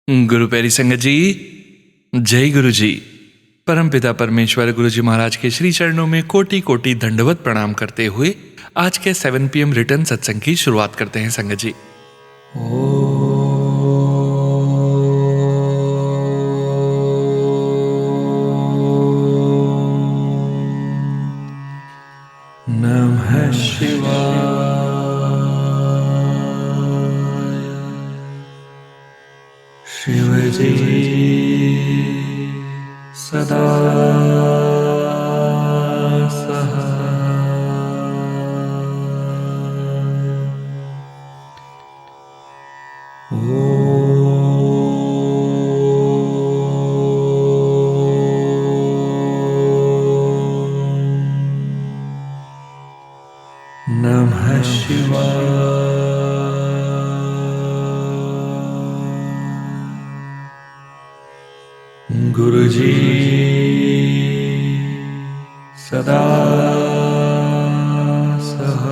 गुरु प्यारी संगत जी, जय गुरु जी। परमपिता परमेश्वर गुरु जी महाराज के श्री चरणों में कोटि कोटि दंडवत प्रणाम करते हुए आज के 7 PM रिटर्न सत्संग की शुरुआत करते हैं संगत जी। नमः शिवाय। शिव जी सदा नमः शिवाय। गुरु जी सदा सहाय।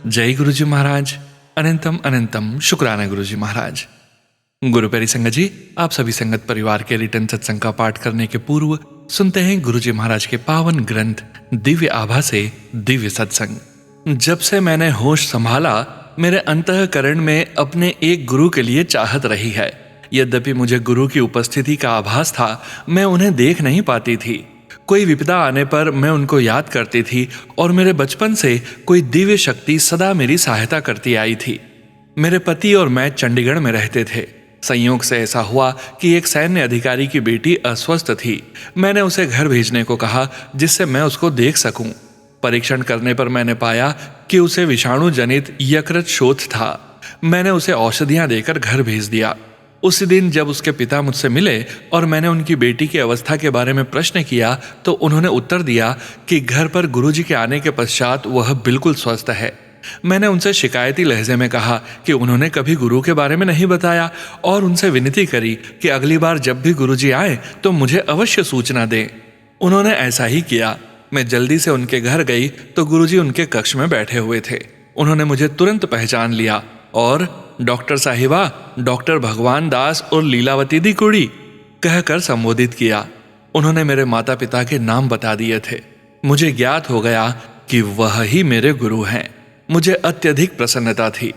जय गुरु जी महाराज। अनंतम अनंतम शुक्राना गुरु जी महाराज। गुरु प्यारी संगत जी, आप सभी संगत परिवार के रिटर्न सत्संग का पाठ करने के पूर्व सुनते हैं गुरु जी महाराज के पावन ग्रंथ दिव्य आभा से दिव्य सत्संग। जब से मैंने होश संभाला, मेरे अंतःकरण में अपने एक गुरु के लिए चाहत रही है। यद्यपि मुझे गुरु की उपस्थिति का आभास था, मैं उन्हें देख नहीं पाती थी। कोई विपदा आने पर मैं उनको याद करती थी और मेरे बचपन से कोई दिव्य शक्ति सदा मेरी सहायता करती आई थी। मेरे पति और मैं चंडीगढ़ में रहते थे। संयोग से ऐसा हुआ कि एक सैन्य अधिकारी की बेटी अस्वस्थ थी। मैंने उसे घर भेजने को कहा जिससे मैं उसको देख सकूं। परीक्षण करने पर मैंने पाया कि उसे विषाणु जनित यकृत शोथ था। मैंने उसे औषधियां देकर घर भेज दिया। उसी दिन जब उसके पिता मुझसे मिले और मैंने उनकी बेटी की अवस्था के बारे में प्रश्न किया तो उन्होंने उत्तर दिया कि घर पर गुरुजी के आने के पश्चात वह बिल्कुल स्वस्थ है। मैंने उनसे शिकायती लहजे में कहा कि उन्होंने कभी गुरु के बारे में नहीं बताया और उनसे विनती करी कि अगली बार जब भी गुरुजी आए तो मुझे अवश्य सूचना दें। उन्होंने ऐसा ही किया। मैं जल्दी से उनके घर गई तो गुरुजी उनके कक्ष में बैठे हुए थे। उन्होंने मुझे तुरंत पहचान लिया और डॉक्टर साहिबा, डॉक्टर भगवान दास और लीलावती दी कुड़ी कहकर संबोधित किया। उन्होंने मेरे माता पिता के नाम बता दिए थे। मुझे ज्ञात हो गया कि वह ही मेरे गुरु हैं। मुझे अत्यधिक प्रसन्नता थी।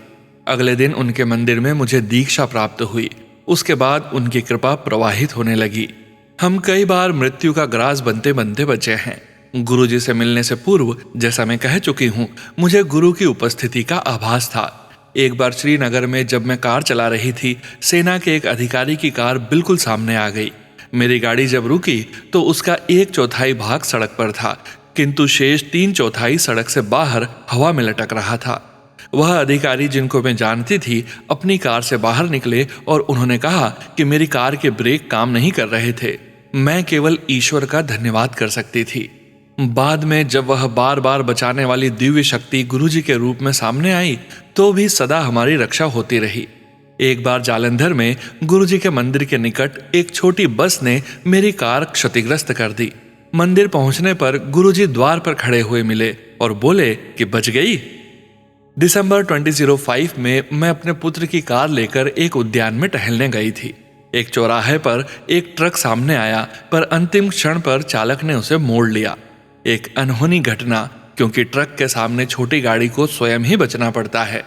अगले दिन उनके मंदिर में मुझे दीक्षा प्राप्त हुई। उसके बाद उनकी कृपा प्रवाहित होने लगी। हम कई बार मृत्यु का ग्रास बनते बनते बचे हैं। गुरुजी से मिलने से पूर्व, जैसा मैं कह चुकी हूँ, मुझे गुरु की उपस्थिति का आभास था। एक बार श्रीनगर में जब मैं कार चला रही थी, सेना के एक अधिकारी की कार बिल्कुल सामने आ गई। मेरी गाड़ी जब रुकी तो उसका 1/4 भाग सड़क पर था, किंतु शेष 3/4 सड़क से बाहर हवा में लटक रहा था। वह अधिकारी, जिनको मैं जानती थी, अपनी कार से बाहर निकले और उन्होंने कहा कि मेरी कार के ब्रेक काम नहीं कर रहे थे। मैं केवल ईश्वर का धन्यवाद कर सकती थी। बाद में जब वह बार बार बचाने वाली दिव्य शक्ति गुरुजी के रूप में सामने आई तो भी सदा हमारी रक्षा होती रही। एक बार जालंधर में गुरुजी के मंदिर के निकट एक छोटी बस ने मेरी कार क्षतिग्रस्त कर दी। मंदिर पहुंचने पर गुरुजी द्वार पर खड़े हुए मिले और बोले कि बच गई। दिसंबर 2005 में मैं अपने पुत्र की कार लेकर एक उद्यान में टहलने गई थी। एक चौराहे पर एक ट्रक सामने आया, पर अंतिम क्षण पर चालक ने उसे मोड़ लिया। एक अनहोनी घटना, क्योंकि ट्रक के सामने छोटी गाड़ी को स्वयं ही बचना पड़ता है।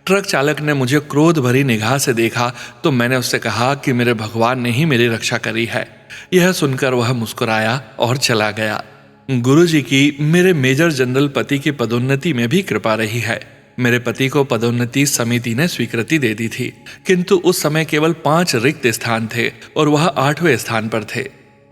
ट्रक चालक ने मुझे क्रोध भरी निगाह से देखा तो मैंने उससे कहा कि मेरे भगवान ने ही मेरी रक्षा करी है। यह सुनकर वह मुस्कुराया और चला गया। गुरुजी की मेरे मेजर जनरल पति की पदोन्नति में भी कृपा रही है। मेरे पति को पदोन्नति समिति ने स्वीकृति दे दी थी, किंतु उस समय केवल 5 रिक्त स्थान थे और वह 8वें स्थान पर थे।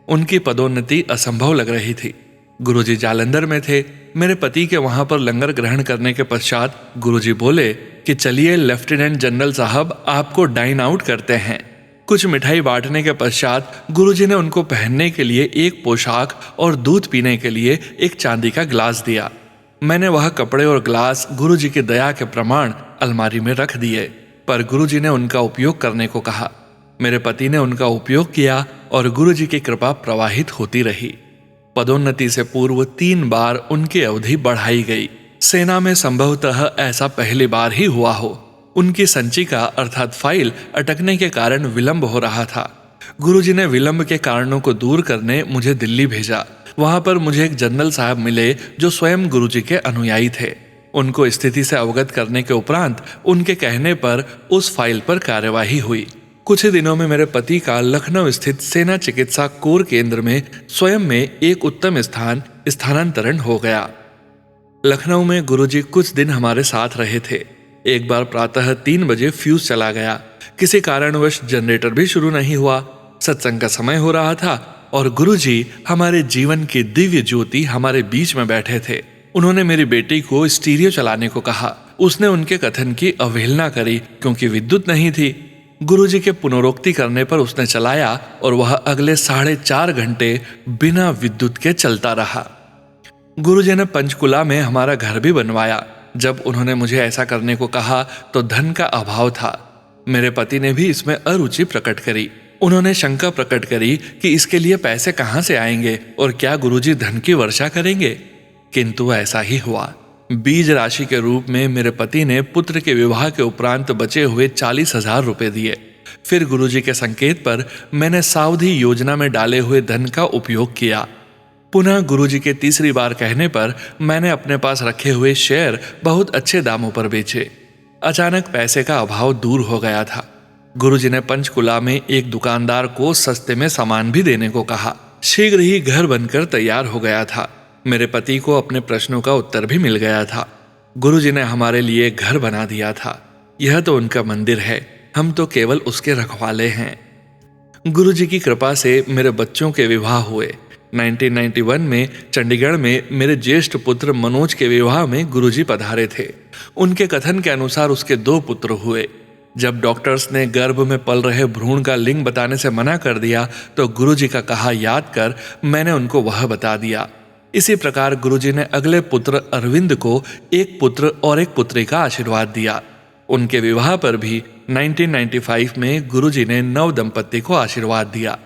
उनकी पदोन्नति असंभव लग रही थी। गुरुजी जालंधर में थे। मेरे पति के वहां पर लंगर ग्रहण करने के पश्चात गुरुजी बोले कि चलिए लेफ्टिनेंट जनरल साहब, आपको डाइन आउट करते हैं। कुछ मिठाई बांटने के पश्चात गुरुजी ने उनको पहनने के लिए एक पोशाक और दूध पीने के लिए एक चांदी का ग्लास दिया। मैंने वह कपड़े और ग्लास गुरुजी की दया के प्रमाण अलमारी में रख दिए, पर गुरुजी ने उनका उपयोग करने को कहा। मेरे पति ने उनका उपयोग किया और गुरुजी की कृपा प्रवाहित होती रही। पदोन्नति से पूर्व 3 बार उनकी अवधि बढ़ाई गई। सेना में संभवतः ऐसा पहली बार ही हुआ हो। उनकी संचिका अर्थात फाइल अटकने के कारण विलंब हो रहा था। गुरुजी ने विलंब के कारणों को दूर करने मुझे दिल्ली भेजा। वहां पर मुझे एक जनरल साहब मिले जो स्वयं गुरुजी के अनुयायी थे। उनको स्थिति से अवगत करने के उपरांत उनके कहने पर उस फाइल पर कार्यवाही हुई। कुछ ही दिनों में मेरे पति का लखनऊ स्थित सेना चिकित्सा कोर केंद्र में स्वयं में एक उत्तम स्थानांतरण हो गया। लखनऊ में गुरुजी कुछ दिन हमारे साथ रहे थे। एक बार प्रातः 3 बजे फ्यूज चला गया। किसी कारणवश जनरेटर भी शुरू नहीं हुआ। सत्संग का समय हो रहा था और गुरुजी हमारे जीवन की दिव्य ज्योति हमारे बीच में बैठे थे। उन्होंने मेरी बेटी को स्टीरियो चलाने को कहा। उसने उनके कथन की अवहेलना करी क्योंकि विद्युत नहीं थी। गुरुजी के पुनरोक्ति करने पर उसने चलाया और वह अगले 4.5 घंटे बिना विद्युत के चलता रहा। गुरुजी ने पंचकुला में हमारा घर भी बनवाया। जब उन्होंने मुझे ऐसा करने को कहा तो धन का अभाव था। मेरे पति ने भी इसमें अरुचि प्रकट करी। उन्होंने शंका प्रकट करी कि इसके लिए पैसे कहां से आएंगे और क्या गुरुजी धन की वर्षा करेंगे। किंतु ऐसा ही हुआ। बीज राशि के रूप में मेरे पति ने पुत्र के विवाह के उपरांत बचे हुए 40,000 रुपए दिए। फिर गुरुजी के संकेत पर मैंने सावधि योजना में डाले हुए धन का उपयोग किया। पुनः गुरुजी के तीसरी बार कहने पर मैंने अपने पास रखे हुए शेयर बहुत अच्छे दामों पर बेचे। अचानक पैसे का अभाव दूर हो गया था। गुरुजी ने पंचकुला में एक दुकानदार को सस्ते में सामान भी देने को कहा। शीघ्र ही घर बनकर तैयार हो गया था। मेरे पति को अपने प्रश्नों का उत्तर भी मिल गया था। गुरुजी ने हमारे लिए घर बना दिया था। यह तो उनका मंदिर है, हम तो केवल उसके रखवाले हैं। गुरुजी की कृपा से मेरे बच्चों के विवाह हुए। 1991 में चंडीगढ़ में मेरे ज्येष्ठ पुत्र मनोज के विवाह में गुरुजी पधारे थे। उनके कथन के अनुसार उसके 2 पुत्र हुए। जब डॉक्टर्स ने गर्भ में पल रहे भ्रूण का लिंग बताने से मना कर दिया तो गुरुजी का कहा याद कर मैंने उनको वह बता दिया। इसी प्रकार गुरुजी ने अगले पुत्र अरविंद को एक पुत्र और एक पुत्री का आशीर्वाद दिया। उनके विवाह पर भी 1995 में गुरुजी ने नव दंपत्ति को आशीर्वाद दिया।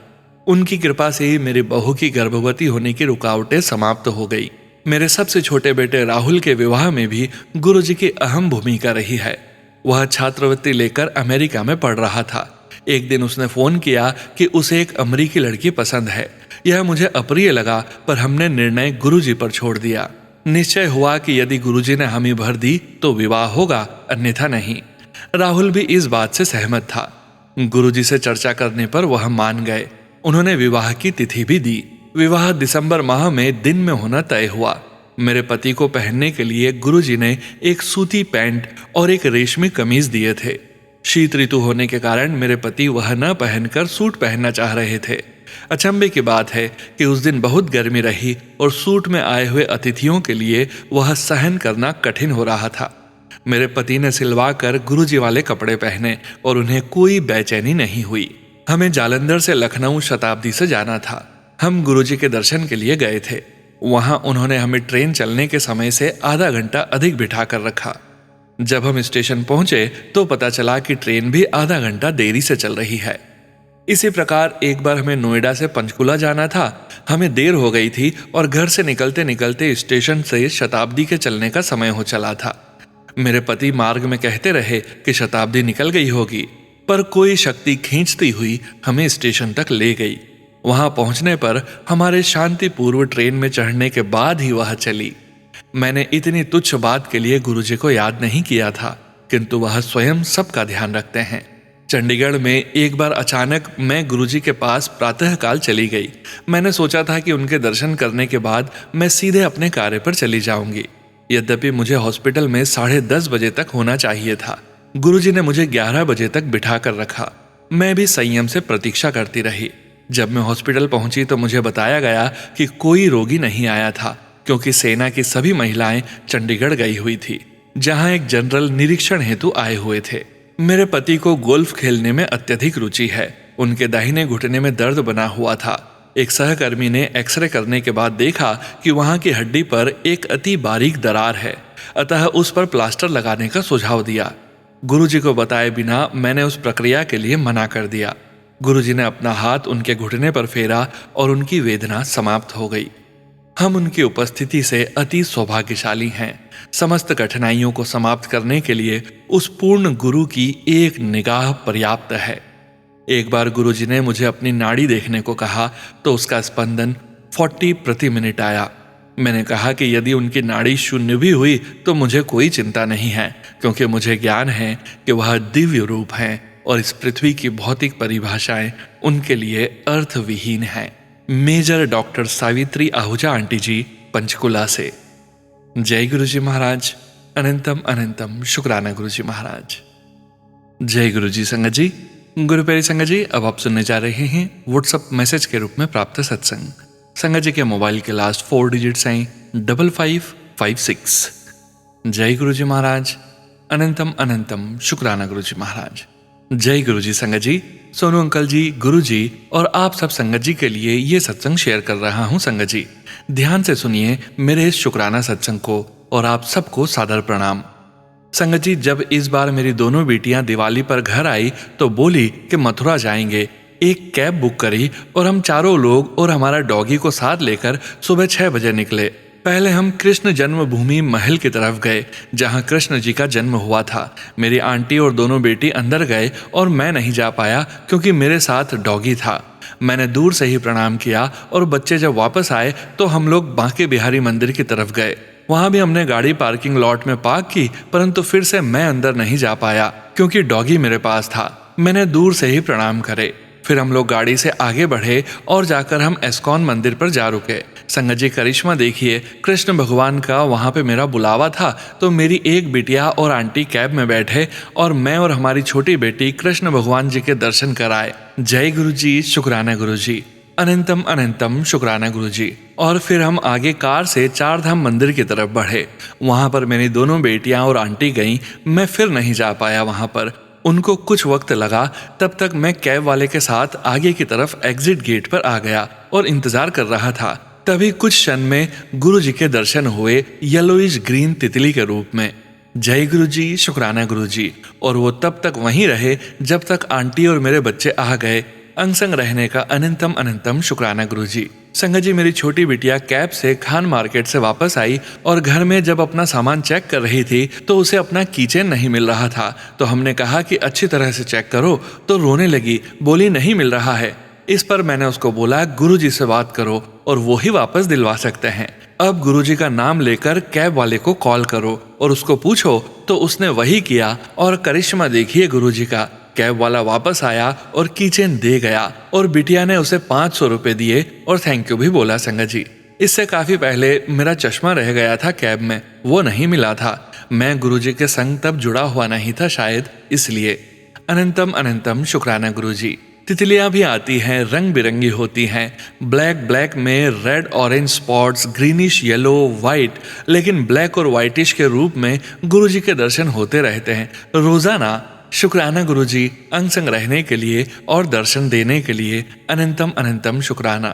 उनकी कृपा से ही मेरी बहू की गर्भवती होने की रुकावटें समाप्त हो गई। मेरे सबसे छोटे बेटे राहुल के विवाह में भी गुरुजी की अहम भूमिका रही है। वह छात्रवृत्ति लेकर अमेरिका में पढ़ रहा था। एक दिन उसने फोन किया कि उसे एक अमेरिकी लड़की पसंद है। यह मुझे अप्रिय लगा पर हमने निर्णय गुरुजी पर छोड़ दिया। निश्चय हुआ कि यदि गुरुजी ने हामी भर दी तो विवाह होगा, अन्यथा नहीं। राहुल भी इस बात से सहमत था। गुरुजी से चर्चा करने पर वह मान गए। उन्होंने विवाह की तिथि भी दी। विवाह दिसंबर माह में दिन में होना तय हुआ। मेरे पति को पहनने के लिए गुरुजी ने एक सूती पैंट और एक रेशमी कमीज दिए थे। शीत ऋतु होने के कारण मेरे पति वह न पहनकर सूट पहनना चाह रहे थे। अचंभे की बात है कि उस दिन बहुत गर्मी रही और सूट में आए हुए अतिथियों के लिए वह सहन करना कठिन हो रहा था। मेरे पति ने सिलवा कर गुरुजी वाले कपड़े पहने और उन्हें कोई बेचैनी नहीं हुई। हमें जालंधर से लखनऊ शताब्दी से जाना था। हम गुरुजी के दर्शन के लिए गए थे। वहां उन्होंने हमें ट्रेन चलने के समय से आधा घंटा अधिक बिठा कर रखा। जब हम स्टेशन पहुंचे तो पता चला कि ट्रेन भी आधा घंटा देरी से चल रही है। इसी प्रकार एक बार हमें नोएडा से पंचकुला जाना था। हमें देर हो गई थी और घर से निकलते निकलते स्टेशन से शताब्दी के चलने का समय हो चला था। मेरे पति मार्ग में कहते रहे कि शताब्दी निकल गई होगी, पर कोई शक्ति खींचती हुई हमें स्टेशन तक ले गई। वहां पहुंचने पर हमारे शांतिपूर्व ट्रेन में चढ़ने के बाद ही वह चली। मैंने इतनी तुच्छ बात के लिए गुरुजी को याद नहीं किया था, किंतु वह स्वयं सबका ध्यान रखते हैं। चंडीगढ़ में एक बार अचानक मैं गुरुजी के पास प्रातःकाल चली गई। मैंने सोचा था कि उनके दर्शन करने के बाद मैं सीधे अपने कार्य पर चली जाऊंगी। यद्यपि मुझे हॉस्पिटल में 10:30 बजे तक होना चाहिए था। गुरुजी ने मुझे 11 बजे तक बिठा कर रखा। मैं भी संयम से प्रतीक्षा करती रही। जब मैं हॉस्पिटल पहुंची तो मुझे बताया गया कि कोई रोगी नहीं आया था, क्योंकि सेना की सभी महिलाएं चंडीगढ़ गई हुई थी, जहां एक जनरल निरीक्षण हेतु आए हुए थे। मेरे पति को गोल्फ खेलने में अत्यधिक रुचि है। उनके दाहिने घुटने में दर्द बना हुआ था। एक सहकर्मी ने एक्सरे करने के बाद देखा कि वहां की हड्डी पर एक अति बारीक दरार है, अतः उस पर प्लास्टर लगाने का सुझाव दिया। गुरुजी को बताए बिना मैंने उस प्रक्रिया के लिए मना कर दिया। गुरुजी ने अपना हाथ उनके घुटने पर फेरा और उनकी वेदना समाप्त हो गई। हम उनकी उपस्थिति से अति सौभाग्यशाली हैं। समस्त कठिनाइयों को समाप्त करने के लिए उस पूर्ण गुरु की एक निगाह पर्याप्त है। एक बार गुरुजी ने मुझे अपनी नाड़ी देखने को कहा तो उसका स्पंदन 40 प्रति मिनट आया। मैंने कहा कि यदि उनकी नाड़ी शून्य भी हुई तो मुझे कोई चिंता नहीं है, क्योंकि मुझे ज्ञान है कि वह दिव्य रूप हैं और इस पृथ्वी की भौतिक परिभाषाएं उनके लिए अर्थविहीन हैं। Major doctor Savitri Ahuja aunty ji, Panchkula से। जय गुरुजी महाराज। अनंतम अनंतम शुक्राना गुरुजी महाराज। जय गुरुजी संगत जी। गुरु प्यारी संगत जी, अब आप सुनने जा रहे हैं व्हाट्सएप मैसेज के रूप में प्राप्त सत्संग। संगत जी के मोबाइल के लास्ट 4 डिजिट्स हैं 5556। जय गुरुजी महाराज। अनंतम अनंतम शुक्राना गुरुजी महाराज। जय गुरुजी संगत जी। सोनू अंकल जी, गुरु जी और आप सब संगत जी के लिए ये सत्संग शेयर कर रहा हूँ। संगत जी ध्यान से सुनिए मेरे इस शुक्राना सत्संग को और आप सबको सादर प्रणाम। संगत जी, जब इस बार मेरी दोनों बेटियां दिवाली पर घर आई तो बोली कि मथुरा जाएंगे। एक कैब बुक करी और हम चारों लोग और हमारा डॉगी को साथ लेकर सुबह 6 बजे निकले। पहले हम कृष्ण जन्मभूमि महल की तरफ गए, जहां कृष्ण जी का जन्म हुआ था। मेरी आंटी और दोनों बेटी अंदर गए और मैं नहीं जा पाया क्योंकि मेरे साथ डॉगी था। मैंने दूर से ही प्रणाम किया और बच्चे जब वापस आए तो हम लोग बांके बिहारी मंदिर की तरफ गए। वहां भी हमने गाड़ी पार्किंग लॉट में पार्क की, परंतु फिर से मैं अंदर नहीं जा पाया क्योंकि डॉगी मेरे पास था। मैंने दूर से ही प्रणाम करे। फिर हम लोग गाड़ी से आगे बढ़े और जाकर हम एस्कॉन मंदिर पर जा रुके। संगत जी करिश्मा देखिए, कृष्ण भगवान का वहां पे मेरा बुलावा था तो मेरी एक बिटिया और आंटी कैब में बैठे और मैं और हमारी छोटी बेटी कृष्ण भगवान जी के दर्शन कराए। जय गुरु जी, शुक्राना गुरु जी। अनंतम अनंतम शुक्राना गुरु जी। और फिर हम आगे कार से 4 धाम मंदिर की तरफ बढ़े। वहां पर मेरी दोनों बेटियां और आंटी गईं। मैं फिर नहीं जा पाया वहां पर। उनको कुछ वक्त लगा, तब तक मैं कैब वाले के साथ आगे की तरफ एग्जिट गेट पर आ गया और इंतजार कर रहा था। तभी कुछ क्षण में गुरु जी के दर्शन हुए, येलोइश ग्रीन तितली के रूप में। जय गुरु जी, शुक्राना गुरु जी। और वो तब तक वहीं रहे जब तक आंटी और मेरे बच्चे आ गए। अंग संग रहने का अनंतम अनंतम शुक्राना गुरु जी। संगत जी, मेरी छोटी बिटिया कैब से खान मार्केट से वापस आई और घर में जब अपना सामान चेक कर रही थी तो उसे अपना कीचेन नहीं मिल रहा था। तो हमने कहा कि अच्छी तरह से चेक करो, तो रोने लगी, बोली नहीं मिल रहा है। इस पर मैंने उसको बोला गुरुजी से बात करो और वो ही वापस दिलवा सकते हैं। अब गुरुजी का नाम लेकर कैब वाले को कॉल करो और उसको पूछो। तो उसने वही किया और करिश्मा देखिए गुरुजी का। कैब वाला वापस आया और कीचेन दे गया और बिटिया ने उसे 500 रुपए दिए और थैंक यू भी बोला। संगत जी, इससे काफी पहले मेरा चश्मा रह गया था कैब में, वो नहीं मिला था। मैं गुरुजी के संग तब जुड़ा हुआ नहीं था शायद, इसलिए। अनंतम अनंतम शुक्राना गुरुजी। तितलियां भी आती हैं, रंग बिरंगी होती हैं। ब्लैक में red orange spots, greenish yellow white, लेकिन ब्लैक और व्हाइटिश के रूप में गुरुजी के दर्शन होते रहते हैं रोजाना। शुक्राना गुरुजी, अंग संग रहने के लिए और दर्शन देने के लिए अनंतम अनंतम शुक्राना।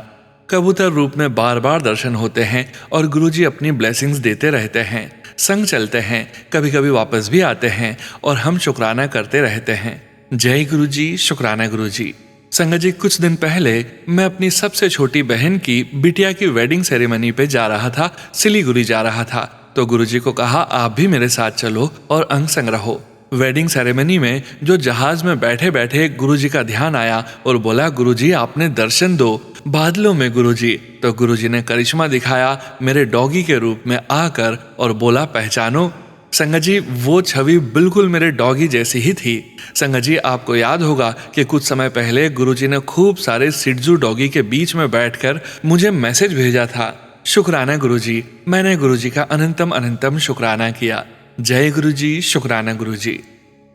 कबूतर रूप में बार बार दर्शन होते हैं और गुरुजी अपनी ब्लेसिंग्स देते रहते हैं। संग चलते हैं, कभी कभी वापस भी आते हैं और हम शुक्राना करते रहते हैं। जय गुरुजी, शुक्राना गुरुजी। संगत जी, कुछ दिन पहले मैं अपनी सबसे छोटी बहन की बिटिया की वेडिंग सेरेमनी पे जा रहा था, सिलीगुड़ी जा रहा था। तो गुरुजी को कहा आप भी मेरे साथ चलो और अंग संग रहो। वेडिंग सेरेमनी में जो जहाज में बैठे बैठे गुरुजी का ध्यान आया और बोला गुरुजी आपने दर्शन दो बादलों में गुरुजी। तो गुरुजी ने करिश्मा दिखाया मेरे डॉगी के रूप में आकर और बोला पहचानो। संगत जी, वो छवि बिल्कुल मेरे डॉगी जैसी ही थी। संगत जी, आपको याद होगा कि कुछ समय पहले गुरुजी ने खूब सारे सिड्जू डॉगी के बीच में बैठकर मुझे मैसेज भेजा था। शुक्राना गुरुजी। मैंने गुरुजी का अनंतम अनंतम शुक्राना किया। जय गुरुजी, शुक्राना गुरुजी।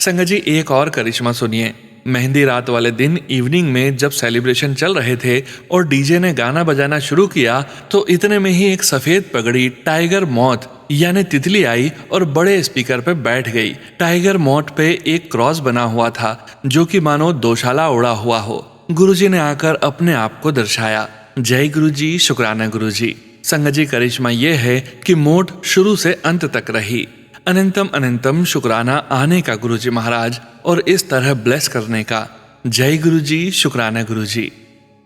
संगत जी, एक और करिश्मा सुनिए। मेहंदी रात वाले दिन इवनिंग में जब सेलिब्रेशन चल रहे थे और डीजे ने गाना बजाना शुरू किया तो इतने में ही एक सफेद पगड़ी टाइगर मॉथ यानी तितली आई और बड़े स्पीकर पे बैठ गई। टाइगर मॉथ पे एक क्रॉस बना हुआ था जो कि मानो दोशाला उड़ा हुआ हो। गुरुजी ने आकर अपने आप को दर्शाया। जय गुरुजी, शुक्राना गुरुजी। संगत जी, करिश्मा ये है कि मोट शुरू से अंत तक रही। अनंतम अनंतम शुक्राना आने का गुरुजी महाराज और इस तरह ब्लेस करने का। जय गुरुजी, शुक्राना गुरुजी।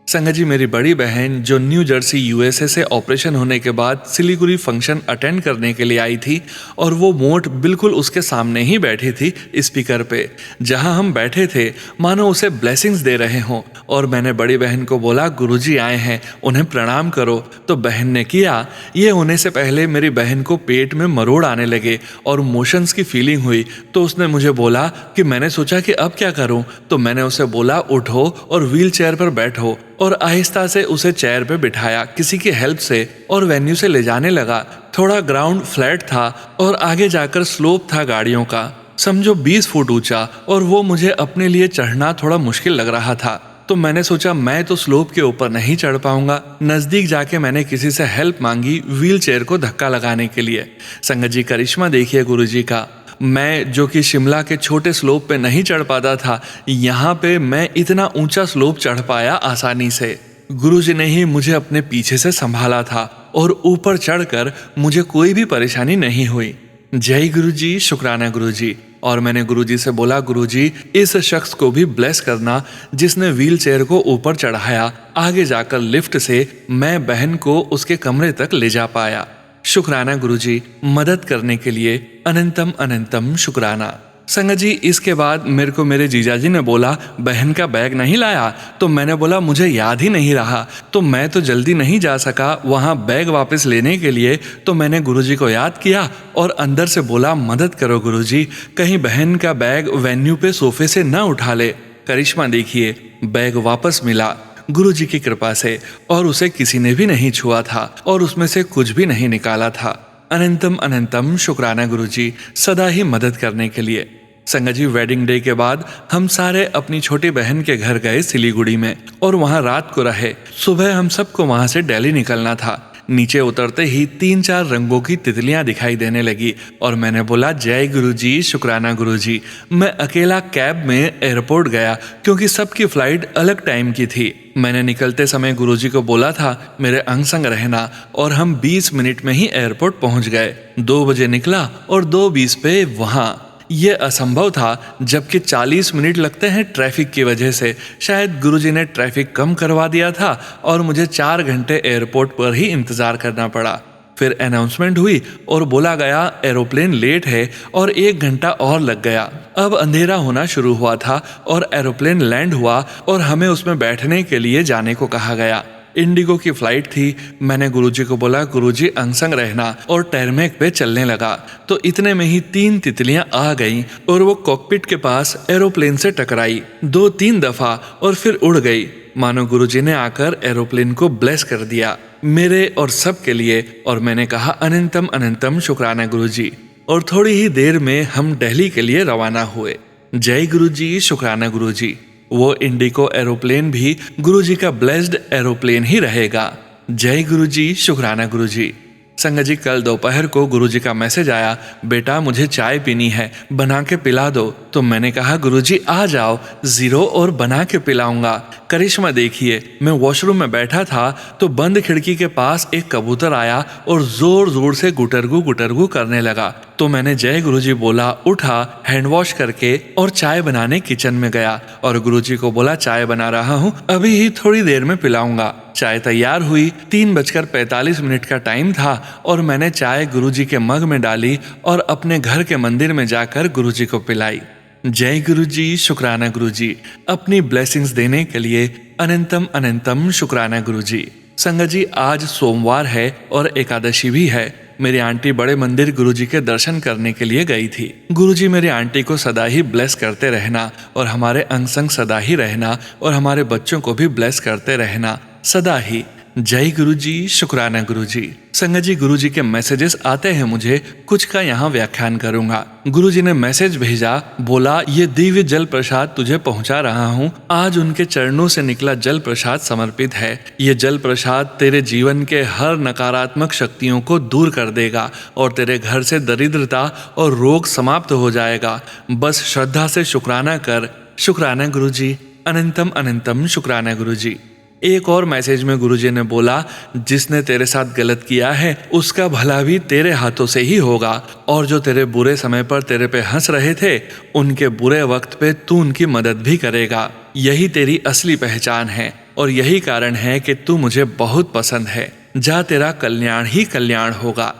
संगत जी, मेरी बड़ी बहन जो न्यू जर्सी यूएसए से ऑपरेशन होने के बाद सिलीगुड़ी फंक्शन अटेंड करने के लिए आई थी, और वो मोट बिल्कुल उसके सामने ही बैठी थी स्पीकर पे, जहां हम बैठे थे, मानो उसे ब्लेसिंग्स दे रहे हों। और मैंने बड़ी बहन को बोला, गुरुजी आए हैं, उन्हें प्रणाम करो। तो बहन ने किया। ये होने से पहले मेरी बहन को पेट में मरोड़ आने लगे और मोशंस की फीलिंग हुई। तो उसने मुझे बोला कि मैंने सोचा कि अब क्या करूं। तो मैंने उसे बोला, उठो और व्हील चेयर पर बैठो, और आहिस्ता से उसे चेयर पे बिठाया किसी की हेल्प से, और वेन्यू से ले जाने लगा। थोड़ा ग्राउंड फ्लैट था और आगे जाकर स्लोप था गाड़ियों का, समझो 20 फुट ऊंचा, और वो मुझे अपने लिए चढ़ना थोड़ा मुश्किल लग रहा था। तो मैंने सोचा मैं तो स्लोप के ऊपर नहीं चढ़ पाऊंगा। नजदीक जाके मैंने किसी से हेल्प मांगी व्हील चेयर को धक्का लगाने के लिए। संगत जी, करिश्मा देखिए गुरुजी का। मैं जो कि शिमला के छोटे स्लोप पे नहीं चढ़ पाता था, यहाँ पे मैं इतना ऊंचा स्लोप चढ़ पाया आसानी से। गुरुजी ने ही मुझे अपने पीछे से संभाला था, और ऊपर चढ़कर मुझे कोई भी परेशानी नहीं हुई। जय गुरुजी, शुक्राना गुरुजी। और मैंने गुरुजी से बोला, गुरुजी इस शख्स को भी ब्लेस करना जिसने व्हील चेयर को ऊपर चढ़ाया। आगे जाकर लिफ्ट से मैं बहन को उसके कमरे तक ले जा पाया। शुक्राना गुरुजी, मदद करने के लिए अनंतम अनंतम शुक्राना। संगत जी, इसके बाद मेरे को मेरे जीजाजी ने बोला, बहन का बैग नहीं लाया? तो मैंने बोला, मुझे याद ही नहीं रहा। तो मैं तो जल्दी नहीं जा सका वहाँ बैग वापस लेने के लिए। तो मैंने गुरुजी को याद किया और अंदर से बोला, मदद करो गुरुजी, कहीं बहन का बैग वेन्यू पे सोफे से न उठा ले। करिश्मा देखिए, बैग वापस मिला गुरुजी की कृपा से, और उसे किसी ने भी नहीं छुआ था और उसमें से कुछ भी नहीं निकाला था। अनंतम अनंतम शुक्राना गुरुजी, सदा ही मदद करने के लिए। संगत जी, वेडिंग डे के बाद हम सारे अपनी छोटी बहन के घर गए सिलीगुड़ी में, और वहां रात को रहे। सुबह हम सबको वहां से दिल्ली निकलना था। नीचे उतरते ही 3-4 रंगों की तितलियां दिखाई देने लगी, और मैंने बोला, जय गुरुजी, शुक्राना गुरुजी। मैं अकेला कैब में एयरपोर्ट गया क्योंकि सबकी फ्लाइट अलग टाइम की थी। मैंने निकलते समय गुरुजी को बोला था मेरे अंग संग रहना, और हम 20 मिनट में ही एयरपोर्ट पहुंच गए। 2 बजे निकला और 2:20 पे वहां। ये असंभव था, जबकि 40 मिनट लगते हैं ट्रैफिक की वजह से। शायद गुरुजी ने ट्रैफिक कम करवा दिया था और मुझे 4 घंटे एयरपोर्ट पर ही इंतजार करना पड़ा। फिर अनाउंसमेंट हुई और बोला गया एरोप्लेन लेट है, और 1 घंटा और लग गया। अब अंधेरा होना शुरू हुआ था और एरोप्लेन लैंड हुआ और हमें उसमें बैठने के लिए जाने को कहा गया। इंडिगो की फ्लाइट थी। मैंने गुरुजी को बोला, गुरुजी अंग संग रहना, और टरमेक पे चलने लगा। तो इतने में ही 3 तितलियां आ गईं और वो कॉकपिट के पास एरोप्लेन से टकराई 2-3 दफा और फिर उड़ गई, मानो गुरुजी ने आकर एरोप्लेन को ब्लेस कर दिया मेरे और सब के लिए। और मैंने कहा, अनंतम अनंतम शुक्राना गुरुजी। और थोड़ी ही देर में हम दिल्ली के लिए रवाना हुए। जय गुरुजी, शुक्राना गुरुजी। वो इंडिगो एरोप्लेन भी गुरुजी का ब्लेस्ड एरोप्लेन ही रहेगा। जय गुरुजी, शुक्राना गुरुजी। संगत जी, कल दोपहर को गुरुजी का मैसेज आया, बेटा मुझे चाय पीनी है, बना के पिला दो। तो मैंने कहा, गुरुजी आ जाओ, 0 और बना के पिलाऊंगा। करिश्मा देखिए, मैं वॉशरूम में बैठा था तो बंद खिड़की के पास एक कबूतर आया और जोर जोर से गुटरगू गुटरगू करने लगा। तो मैंने जय गुरुजी बोला, उठा, हैंड वॉश करके और चाय बनाने किचन में गया, और गुरुजी को बोला, चाय बना रहा हूँ, अभी ही थोड़ी देर में पिलाऊंगा। चाय तैयार हुई। 3:45 का टाइम था और मैंने चाय गुरुजी के मग में डाली और अपने घर के मंदिर में जाकर गुरुजी को पिलाई। जय गुरुजी, शुक्राना गुरुजी। अपनी ब्लेसिंग्स देने के लिए अनंतम अनंतम शुक्राना गुरुजी। संगत जी, आज सोमवार है और एकादशी भी है। मेरी आंटी बड़े मंदिर गुरुजी के दर्शन करने के लिए गई थी। गुरुजी मेरी आंटी को सदा ही ब्लेस करते रहना, और हमारे अंग संग सदा ही रहना, और हमारे बच्चों को भी ब्लेस करते रहना सदा ही। जय गुरुजी, शुक्राना गुरुजी। संगत जी, गुरुजी के मैसेजेस आते हैं मुझे, कुछ का यहाँ व्याख्यान करूंगा। गुरुजी ने मैसेज भेजा, बोला, ये दिव्य जल प्रसाद तुझे पहुंचा रहा हूँ। आज उनके चरणों से निकला जल प्रसाद समर्पित है। ये जल प्रसाद तेरे जीवन के हर नकारात्मक शक्तियों को दूर कर देगा और तेरे घर से दरिद्रता और रोग समाप्त हो जाएगा। बस श्रद्धा से शुक्राना कर। शुक्राना गुरुजी, अनंतम अनंतम शुक्राना गुरुजी। एक और मैसेज में गुरुजी ने बोला, जिसने तेरे साथ गलत किया है उसका भला भी तेरे हाथों से ही होगा, और जो तेरे बुरे समय पर तेरे पे हंस रहे थे उनके बुरे वक्त पे तू उनकी मदद भी करेगा। यही तेरी असली पहचान है और यही कारण है कि तू मुझे बहुत पसंद है। जा, तेरा कल्याण ही कल्याण होगा।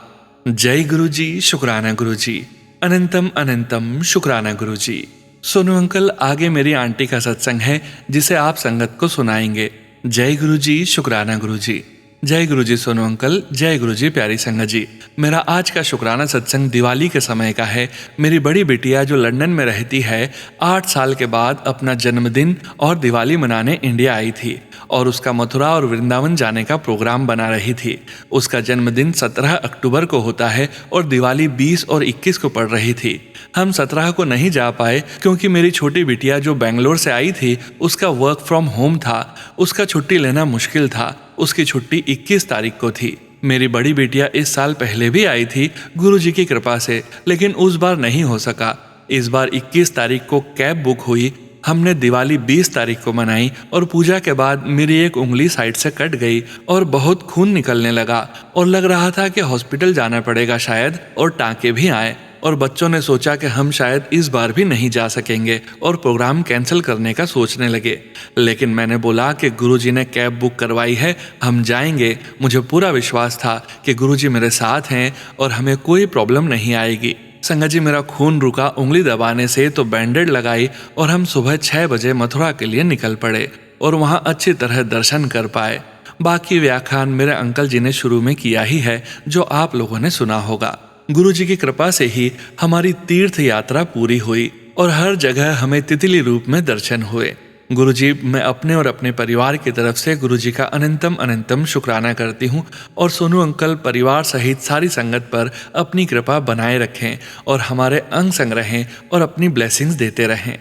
जय गुरुजी, शुक्राना गुरुजी, अनंतम अनंतम शुक्राना गुरुजी। सोनू अंकल, आगे मेरी आंटी का सत्संग है जिसे आप संगत को सुनाएंगे। जय गुरुजी, शुक्राना गुरुजी। जय गुरुजी सोनू अंकल, जय गुरुजी प्यारी संगत जी। मेरा आज का शुक्राना सत्संग दिवाली के समय का है। मेरी बड़ी बिटिया जो लंदन में रहती है 8 साल के बाद अपना जन्मदिन और दिवाली मनाने इंडिया आई थी और उसका मथुरा और वृंदावन जाने का प्रोग्राम बना रही थी। उसका जन्मदिन 17 अक्टूबर को होता है और दिवाली 20 और 21 को पड़ रही थी। हम 17 को नहीं जा पाए क्योंकि मेरी छोटी बिटिया जो बेंगलोर से आई थी उसका वर्क फ्रॉम होम था, उसका छुट्टी लेना मुश्किल था। उसकी छुट्टी 21 तारीख को थी। मेरी बड़ी बिटिया इस साल पहले भी आई थी गुरुजी की कृपा से, लेकिन उस बार नहीं हो सका। इस बार 21 तारीख को कैब बुक हुई। हमने दिवाली 20 तारीख को मनाई और पूजा के बाद मेरी एक उंगली साइड से कट गई और बहुत खून निकलने लगा और लग रहा था कि हॉस्पिटल जाना पड़ेगा शायद, और टाँके भी आए। और बच्चों ने सोचा कि हम शायद इस बार भी नहीं जा सकेंगे और प्रोग्राम कैंसिल करने का सोचने लगे। लेकिन मैंने बोला कि गुरुजी ने कैब बुक करवाई है, हम जाएंगे। मुझे पूरा विश्वास था कि गुरुजी मेरे साथ हैं और हमें कोई प्रॉब्लम नहीं आएगी। संगत जी, मेरा खून रुका उंगली दबाने से तो बैंडेड लगाई और हम सुबह 6 बजे मथुरा के लिए निकल पड़े और वहाँ अच्छी तरह दर्शन कर पाए। बाकी व्याख्यान मेरे अंकल जी ने शुरू में किया ही है, जो आप लोगों ने सुना होगा। गुरुजी की कृपा से ही हमारी तीर्थ यात्रा पूरी हुई और हर जगह हमें तितली रूप में दर्शन हुए। गुरुजी, मैं अपने और अपने परिवार की तरफ से गुरुजी का अनंतम अनंतम शुक्राना करती हूँ और सोनू अंकल परिवार सहित सारी संगत पर अपनी कृपा बनाए रखें और हमारे अंग संग रहें और अपनी ब्लेसिंग्स देते रहें।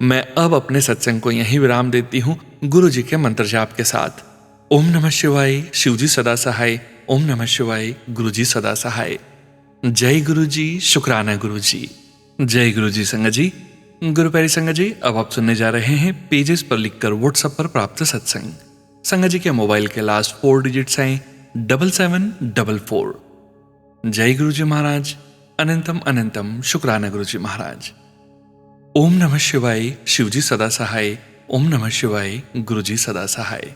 मैं अब अपने सत्संग को यहीं विराम देती हूँ गुरुजी के मंत्र जाप के साथ। ओम नमः शिवाय, शिवजी सदा सहाय। ओम नमः शिवाय, गुरुजी सदा सहाय। जय गुरुजी, शुक्राना गुरुजी। जय गुरुजी संगत जी। गुरु प्यारी संगत जी, अब आप सुनने जा रहे हैं पेजेस पर लिखकर व्हाट्सएप पर प्राप्त सत्संग। संगत जी के मोबाइल के लास्ट 4 डिजिट्स हैं 7744। जय गुरुजी महाराज, अनंतम अनंतम शुक्राना गुरुजी महाराज। ओम नमः शिवाय, शिवजी सदा सहाय। ओम नमः शिवाय, गुरुजी सदा सहाय।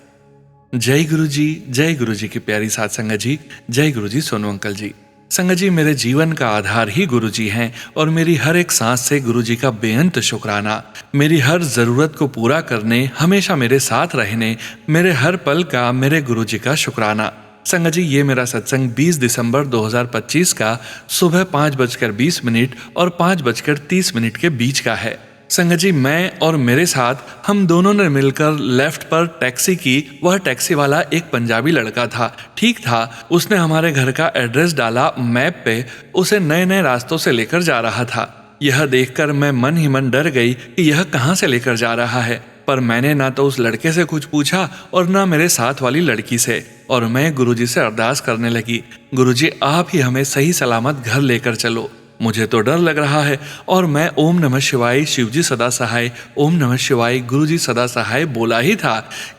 जय गुरुजी, जय गुरुजी की प्यारी साथ संगत जी। जय गुरुजी सोनू अंकल जी। संगत जी, मेरे जीवन का आधार ही गुरुजी हैं और मेरी हर एक सांस से गुरुजी का बेअंत शुक्राना। मेरी हर जरूरत को पूरा करने, हमेशा मेरे साथ रहने, मेरे हर पल का मेरे गुरुजी का शुक्राना। संगत जी, ये मेरा सत्संग 20 दिसंबर 2025 का सुबह 5:20 और 5:30 के बीच का है। संगत जी, मैं और मेरे साथ हम दोनों ने मिलकर लेफ्ट पर टैक्सी की। वह टैक्सी वाला एक पंजाबी लड़का था। ठीक था, उसने हमारे घर का एड्रेस डाला मैप पे, उसे नए नए रास्तों से लेकर जा रहा था। यह देखकर मैं मन ही मन डर गई कि यह कहाँ से लेकर जा रहा है, पर मैंने ना तो उस लड़के से कुछ पूछा और ना मेरे साथ वाली लड़की से, और मैं गुरुजी से अरदास करने लगी, गुरुजी आप ही हमें सही सलामत घर लेकर चलो। मुझे तो डर लग रहा है और मैं ओम नमः शिवाय, शिवजी सदा सहाय, ओम नमः शिवाय, गुरुजी सदा सहाय बोला ही था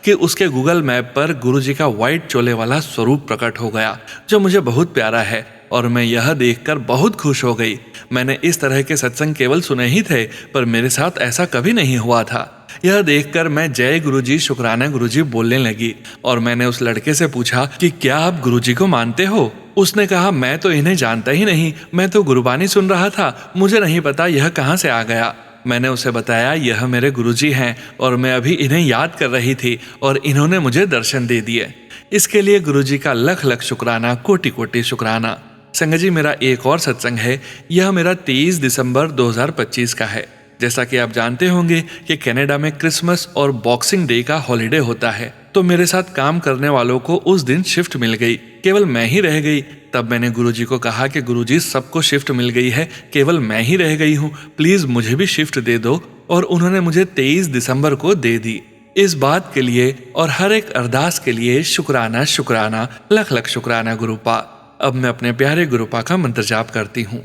कि उसके गूगल मैप पर गुरुजी का व्हाइट चोले वाला स्वरूप प्रकट हो गया, जो मुझे बहुत प्यारा है और मैं यह देखकर बहुत खुश हो गई। मैंने इस तरह के सत्संग केवल सुने ही थे, पर मेरे साथ ऐसा कभी नहीं हुआ था। यह देखकर मैं जय गुरुजी, शुक्राना गुरुजी बोलने लगी और मैंने उस लड़के से पूछा कि क्या आप गुरुजी को मानते हो? उसने कहा, मैं तो इन्हें जानता ही नहीं, मैं तो गुरुबानी सुन रहा था, मुझे नहीं पता यह कहाँ से आ गया। मैंने उसे बताया, यह मेरे गुरुजी हैं और मैं अभी इन्हें याद कर रही थी और इन्होंने मुझे दर्शन दे दिए। इसके लिए गुरुजी का लख लख शुक्राना, कोटि कोटि शुक्राना। संगत जी, मेरा एक और सत्संग है, यह मेरा 23 दिसंबर 2025 का है। जैसा कि आप जानते होंगे कि कनाडा में क्रिसमस और बॉक्सिंग डे का हॉलिडे होता है, तो मेरे साथ काम करने वालों को उस दिन शिफ्ट मिल गई, केवल मैं ही रह गई। तब मैंने गुरुजी को कहा कि गुरुजी सबको शिफ्ट मिल गई है, केवल मैं ही रह गई हूँ, प्लीज मुझे भी शिफ्ट दे दो, और उन्होंने मुझे 23 दिसंबर को दे दी। इस बात के लिए और हर एक अरदास के लिए शुक्राना शुक्राना, लख लख शुक्राना गुरुपा। अब मैं अपने प्यारे गुरुपा का मंत्र जाप करती हूँ।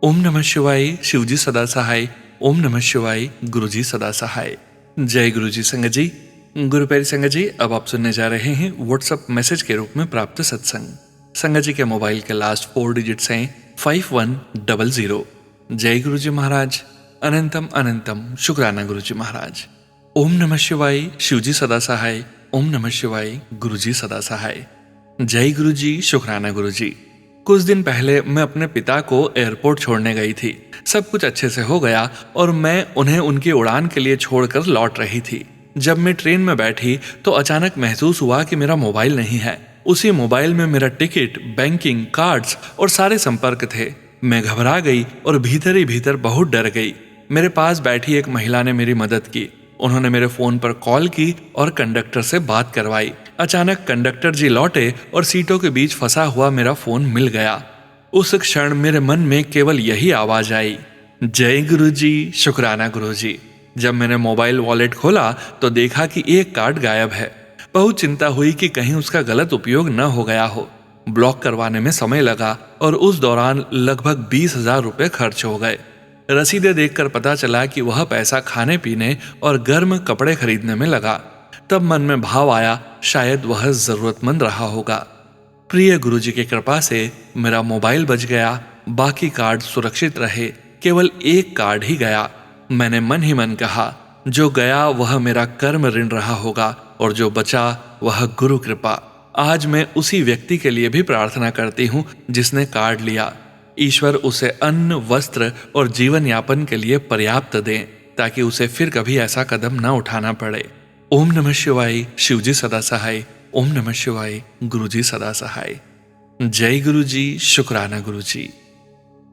ओम नमः शिवाय, शिवजी सदा सहाय। ओम नमः शिवाय, गुरुजी सदा सहाय। जय गुरुजी। संगत जी, गुरु प्यारी संगत जी, अब आप सुनने जा रहे हैं व्हाट्सएप मैसेज के रूप में प्राप्त सत्संग। संगत जी के मोबाइल के लास्ट 4 डिजिट्स हैं 5100। जय गुरु जी महाराज। अनंतम अनंतम शुक्राना गुरु जी महाराज। ओम नमः शिवाय, शिव जी सदा सहाय। ओम नमः शिवाय, गुरु जी सदा सहाय। जय गुरु जी, शुक्राना गुरु जी। कुछ दिन पहले मैं अपने पिता को एयरपोर्ट छोड़ने गई थी। सब कुछ अच्छे से हो गया और मैं उन्हें उनकी उड़ान के लिए छोड़कर लौट रही थी। जब मैं ट्रेन में बैठी तो अचानक महसूस हुआ कि मेरा मोबाइल नहीं है। उसी मोबाइल में मेरा टिकट, बैंकिंग, कार्ड्स और सारे संपर्क थे। मैं घबरा गई और भीतर ही भीतर बहुत डर गई। मेरे पास बैठी एक महिला ने मेरी मदद की। उन्होंने मेरे फोन पर कॉल की और कंडक्टर से बात करवाई। अचानक कंडक्टर जी लौटे और सीटों के बीच फंसा हुआ मेरा फोन मिल गया। उस क्षण मेरे मन में केवल यही आवाज आई, जय गुरु जी, शुक्राना गुरु जी। जब मैंने मोबाइल वॉलेट खोला तो देखा कि एक कार्ड गायब है। बहुत चिंता हुई कि कहीं उसका गलत उपयोग न हो गया हो। ब्लॉक करवाने में समय लगा और उस दौरान लगभग 20,000 रुपए खर्च हो गए। रसीदें देखकर पता चला कि वह पैसा खाने पीने और गर्म कपड़े खरीदने में लगा। तब मन में भाव आया, शायद वह जरूरतमंद रहा होगा। प्रिय गुरुजी की कृपा से मेरा मोबाइल बच गया। बाकी कार्ड सुरक्षित रहे, केवल एक कार्ड ही गया। मैंने मन ही मन कहा, जो गया वह मेरा कर्म ऋण रहा होगा और जो बचा वह गुरु कृपा। आज मैं उसी व्यक्ति के लिए भी प्रार्थना करती हूँ जिसने कार्ड लिया। ईश्वर उसे अन्न, वस्त्र और जीवन यापन के लिए पर्याप्त दें ताकि उसे फिर कभी ऐसा कदम न उठाना पड़े। ओम नमः शिवाय, शिव जी सदा सहाय। ओम नमः शिवाय, गुरु जी सदा सहाय। जय गुरु जी, शुक्राना गुरु जी।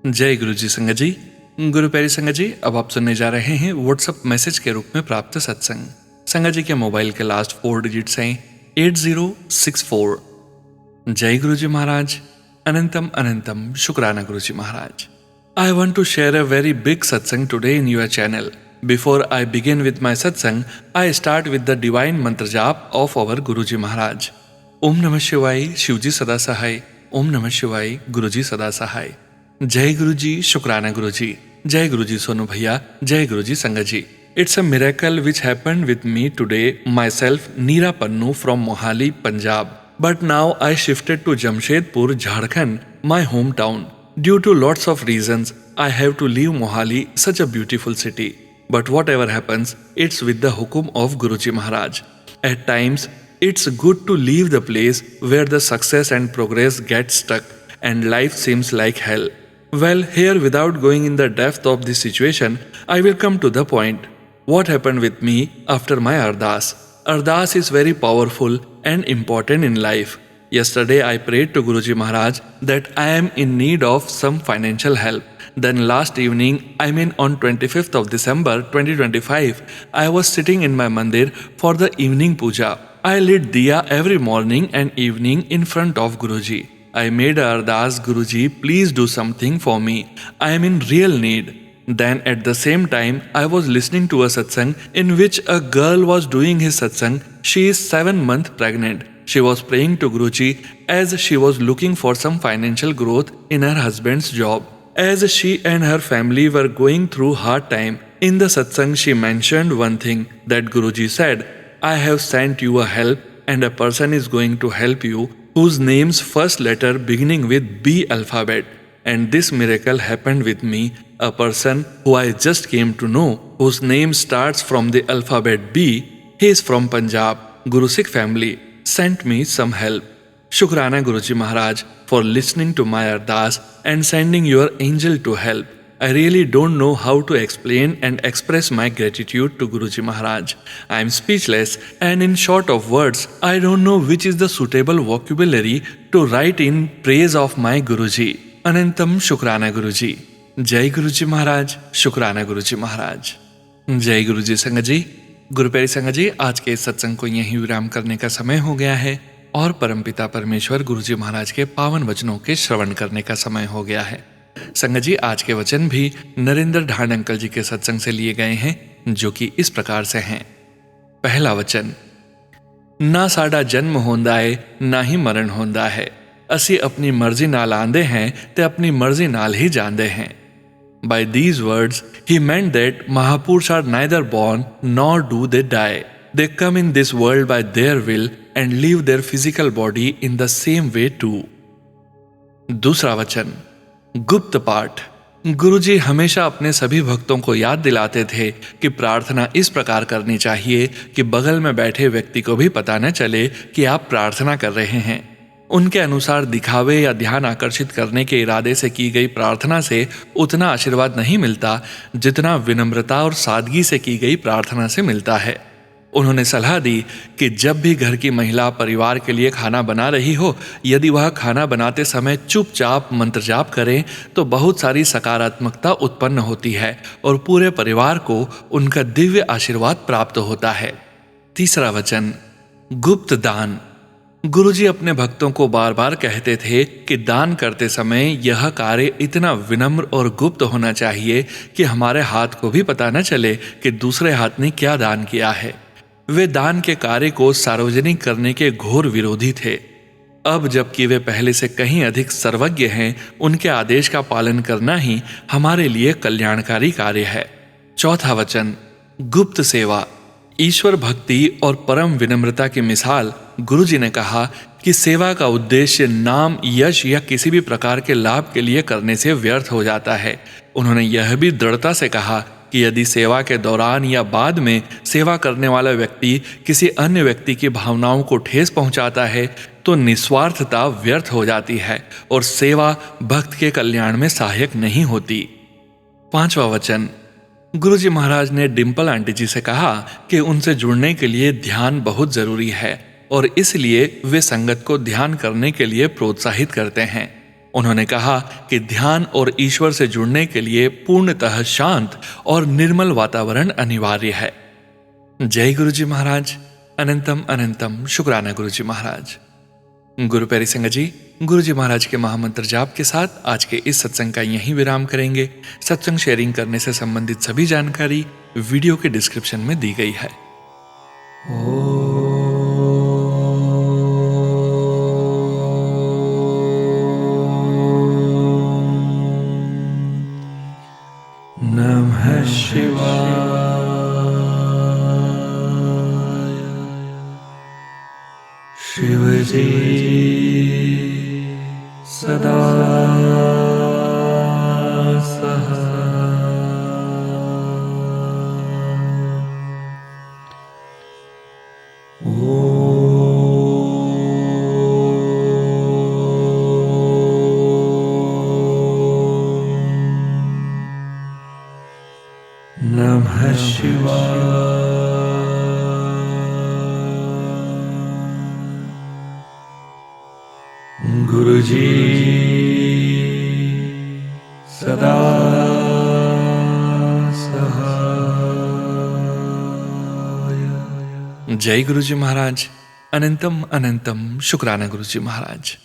जय गुरु जी संगत जी। गुरु प्यारी संगत जी, अब आप सुनने जा रहे हैं व्हाट्सएप मैसेज के रूप में प्राप्त सत्संग। संगत जी के मोबाइल के लास्ट 4 डिजिट्स हैं 8064। जय गुरु जी महाराज। अनंतम अनंतम शुक्राना गुरु जी महाराज। I want to share a very big satsang today in your channel. Before I begin with my satsang, I start with the divine mantra jap of our Guruji Maharaj. Om Namah Shivaya, Shivji Sada Sahai. Om Namah Shivaya, Guruji Sada Sahai. जय गुरु जी, शुक्राना गुरु जी। जय गुरु जी सोनू भैया। जय गुरु जी संगत जी। It's a miracle which happened with me today. Myself, Neera Pannu from Mohali, Punjab. But now I shifted to Jamshedpur, Jharkhand, my hometown. Due to lots of reasons, I have to leave Mohali, such a beautiful city. But whatever happens, it's with the hukum of Guruji Maharaj. At times, it's good to leave the place where the success and progress get stuck and life seems like hell. Well, here without going in the depth of this situation, I will come to the point. What happened with me after my Ardas? Ardas is very powerful and important in life. Yesterday I prayed to Guruji Maharaj that I am in need of some financial help. Then last evening, on 25th of December 2025, I was sitting in my mandir for the evening puja. I lit diya every morning and evening in front of Guruji. I made a ardas, Guruji, please do something for me. I am in real need. Then at the same time, I was listening to a satsang in which a girl was doing his satsang. She is 7 months pregnant. She was praying to Guruji as she was looking for some financial growth in her husband's job. As she and her family were going through hard time, in the satsang she mentioned one thing that Guruji said, I have sent you a help and a person is going to help you whose name's first letter beginning with B alphabet. And this miracle happened with me, a person who I just came to know, whose name starts from the alphabet B. He is from Punjab, Guru Sikh family, sent me some help. Shukrana Guruji Maharaj for listening to my ardas and sending your angel to help. I really don't know how to explain and express my gratitude to Guruji Maharaj. I am speechless and in short of words, I don't know which is the suitable vocabulary to write in praise of my Guruji. Anantam Shukrana Guruji. जय गुरुजी महाराज, शुक्राना गुरुजी महाराज। जय गुरुजी संगत जी। गुरु प्यारी संगत जी, आज के इस सत्संग को यहीं विराम करने का समय हो गया है और परमपिता परमेश्वर गुरुजी महाराज के पावन वचनों के श्रवण करने का समय हो गया है। संगत जी, आज के वचन भी नरेंद्र ढांड अंकल जी के सत्संग से लिए गए हैं, जो कि इस प्रकार से हैं। पहला वचन, ना साडा जन्म होंदा है ना ही मरण होंदा है, असी अपनी मर्जी नाल आंदे हैं ते अपनी मर्जी नाल ही जांदे हैं। By these words, he meant that Mahapurushs are neither born nor do they die. They come in this world by their will and leave their physical body in the same way too. दूसरा वचन, गुप्त पाठ। गुरुजी हमेशा अपने सभी भक्तों को याद दिलाते थे कि प्रार्थना इस प्रकार करनी चाहिए कि बगल में बैठे व्यक्ति को भी पता न चले कि आप प्रार्थना कर रहे हैं। उनके अनुसार दिखावे या ध्यान आकर्षित करने के इरादे से की गई प्रार्थना से उतना आशीर्वाद नहीं मिलता जितना विनम्रता और सादगी से की गई प्रार्थना से मिलता है। उन्होंने सलाह दी कि जब भी घर की महिला परिवार के लिए खाना बना रही हो, यदि वह खाना बनाते समय चुपचाप मंत्र जाप करें तो बहुत सारी सकारात्मकता उत्पन्न होती है और पूरे परिवार को उनका दिव्य आशीर्वाद प्राप्त होता है। तीसरा वचन, गुप्त दान। गुरुजी अपने भक्तों को बार बार कहते थे कि दान करते समय यह कार्य इतना विनम्र और गुप्त होना चाहिए कि हमारे हाथ को भी पता न चले कि दूसरे हाथ ने क्या दान किया है। वे दान के कार्य को सार्वजनिक करने के घोर विरोधी थे। अब जबकि वे पहले से कहीं अधिक सर्वज्ञ हैं, उनके आदेश का पालन करना ही हमारे लिए कल्याणकारी कार्य है। चौथा वचन, गुप्त सेवा। ईश्वर भक्ति और परम विनम्रता की मिसाल गुरुजी ने कहा कि सेवा का उद्देश्य नाम, यश या किसी भी प्रकार के लाभ के लिए करने से व्यर्थ हो जाता है। उन्होंने यह भी दृढ़ता से कहा कि यदि सेवा के दौरान या बाद में सेवा करने वाला व्यक्ति किसी अन्य व्यक्ति की भावनाओं को ठेस पहुंचाता है तो निस्वार्थता व्यर्थ हो जाती है और सेवा भक्त के कल्याण में सहायक नहीं होती। पांचवा वचन, गुरुजी महाराज ने डिम्पल आंटी जी से कहा कि उनसे जुड़ने के लिए ध्यान बहुत जरूरी है और इसलिए वे संगत को ध्यान करने के लिए प्रोत्साहित करते हैं। उन्होंने कहा कि ध्यान और ईश्वर से जुड़ने के लिए पूर्णतः शांत और निर्मल वातावरण अनिवार्य है। जय गुरुजी महाराज। अनंतम अनंतम शुक्राना गुरुजी महाराज। गुरु प्यारी संगत जी, गुरुजी महाराज के महामंत्र जाप के साथ आज के इस सत्संग का यहीं विराम करेंगे। सत्संग शेयरिंग करने से संबंधित सभी जानकारी वीडियो के डिस्क्रिप्शन में दी गई है। नमः शिवाय। शिवजी सदा नमः शिवाय। गुरुजी सदा सहाय। जय गुरुजी महाराज। अनंतम अनंतम शुक्राना गुरुजी महाराज।